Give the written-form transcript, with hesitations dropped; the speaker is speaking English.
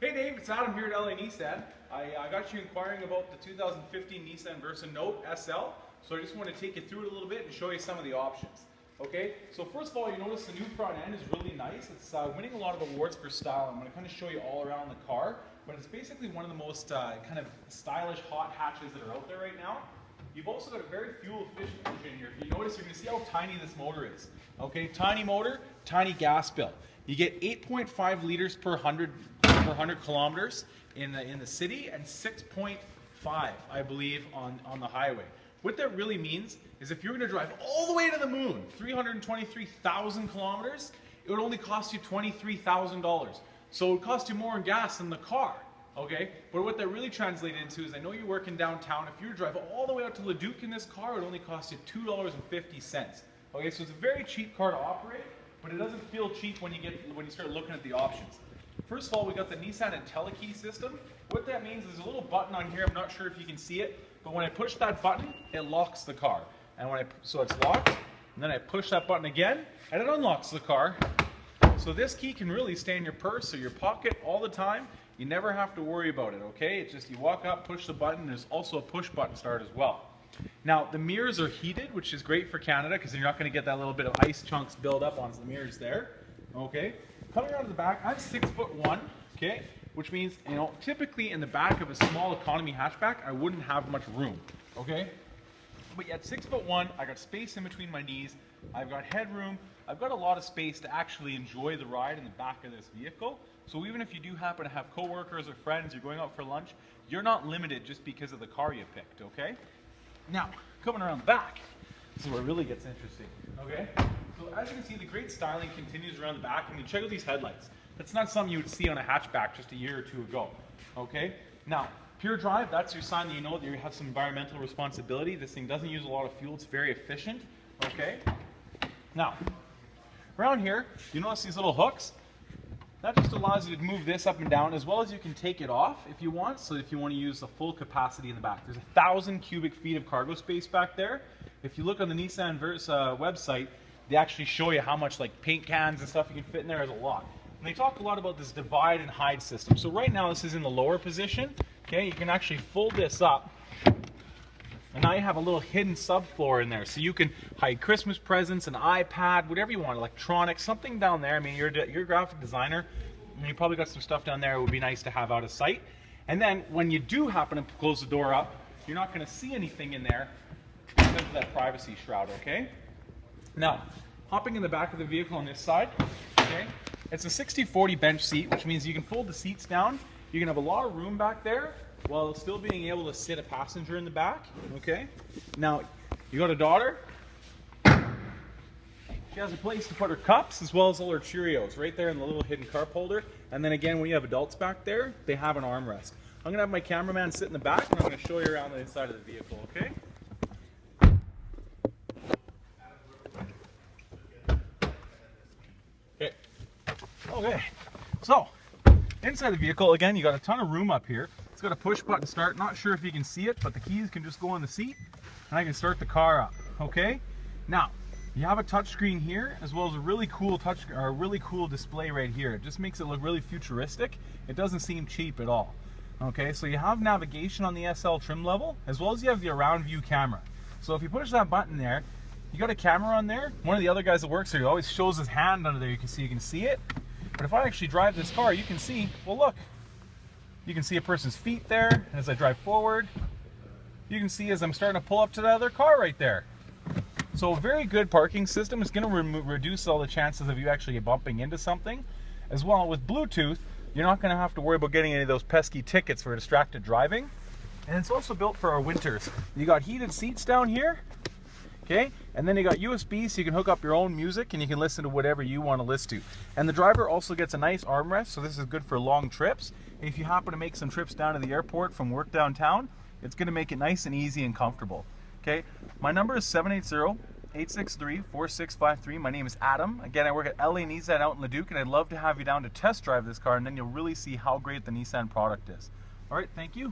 Hey Dave, it's Adam here at LA Nissan. I got you inquiring about the 2015 Nissan Versa Note SL, so I just want to take you through it a little bit and show you some of the options. Okay, so first of all, you notice the new front end is really nice. It's winning a lot of awards for style. I'm going to kind of show you all around the car, but it's basically one of the most kind of stylish hot hatches that are out there right now. You've also got a very fuel efficient engine here. If you notice, you're going to see how tiny this motor is. Okay, tiny motor, tiny gas bill. You get 8.5 liters per 100 kilometers in the city and 6.5, I believe, on the highway. What that really means is if you're going to drive all the way to the moon, 323,000 kilometers, it would only cost you $23,000. So it would cost you more in gas than the car. Okay, but what that really translated into is, I know you're working downtown. If you were to drive all the way out to Leduc in this car, it would only cost you $2.50. Okay, so it's a very cheap car to operate, but it doesn't feel cheap when you start looking at the options. First of all, we got the Nissan IntelliKey system. What that means is there's a little button on here. I'm not sure if you can see it, but when I push that button, it locks the car. And so it's locked, and then I push that button again, and it unlocks the car. So this key can really stay in your purse or your pocket all the time. You never have to worry about it, okay? It's just you walk up, push the button. There's also a push button start as well. Now, the mirrors are heated, which is great for Canada because you're not going to get that little bit of ice chunks build up on the mirrors there, okay? Coming out of the back, I'm 6'1", okay? Which means, you know, typically in the back of a small economy hatchback, I wouldn't have much room, okay? But at 6'1", I got space in between my knees. I've got headroom. I've got a lot of space to actually enjoy the ride in the back of this vehicle. So even if you do happen to have coworkers or friends, you're going out for lunch, you're not limited just because of the car you picked, okay? Now, coming around the back, this is where it really gets interesting, okay? So as you can see, the great styling continues around the back. I mean, check out these headlights. That's not something you would see on a hatchback just a year or two ago, okay? Now, Pure Drive, that's your sign that you know that you have some environmental responsibility. This thing doesn't use a lot of fuel. It's very efficient, okay? Now, around here, you notice these little hooks? That just allows you to move this up and down, as well as you can take it off if you want. So if you want to use the full capacity in the back. There's 1,000 cubic feet of cargo space back there. If you look on the Nissan Versa website, they actually show you how much like paint cans and stuff you can fit in there. There's a lot. And they talk a lot about this divide and hide system. So right now this is in the lower position. Okay, you can actually fold this up. And now you have a little hidden subfloor in there, so you can hide Christmas presents, an iPad, whatever you want, electronics, something down there. I mean, you're a graphic designer, and you probably got some stuff down there. It would be nice to have out of sight. And then when you do happen to close the door up, you're not going to see anything in there because of that privacy shroud, okay? Now, hopping in the back of the vehicle on this side, okay? It's a 60/40 bench seat, which means you can fold the seats down. You can have a lot of room back there, while still being able to sit a passenger in the back, okay? Now, you got a daughter. She has a place to put her cups as well as all her Cheerios right there in the little hidden cup holder. And then again, when you have adults back there, they have an armrest. I'm gonna have my cameraman sit in the back and I'm gonna show you around the inside of the vehicle, okay? Okay, so inside the vehicle, again, you got a ton of room up here. It's got a push button start. Not sure if you can see it, but the keys can just go on the seat and I can start the car up, okay? Now, you have a touchscreen here as well as a really cool display right here. It just makes it look really futuristic. It doesn't seem cheap at all. Okay, so you have navigation on the SL trim level as well as you have the around view camera. So if you push that button there, you got a camera on there. One of the other guys that works here, he always shows his hand under there. You can see it. But if I actually drive this car, you can see, well look, you can see a person's feet there, and as I drive forward, you can see as I'm starting to pull up to the other car right there. So a very good parking system. It's going to reduce all the chances of you actually bumping into something. As well, with Bluetooth, you're not going to have to worry about getting any of those pesky tickets for distracted driving. And it's also built for our winters. You got heated seats down here, okay? And then you got USB, so you can hook up your own music and you can listen to whatever you want to listen to. And the driver also gets a nice armrest, so this is good for long trips. If you happen to make some trips down to the airport from work downtown, it's going to make it nice and easy and comfortable. Okay, my number is 780-863-4653. My name is Adam. Again, I work at LA Nissan out in Leduc, and I'd love to have you down to test drive this car, and then you'll really see how great the Nissan product is. All right, thank you.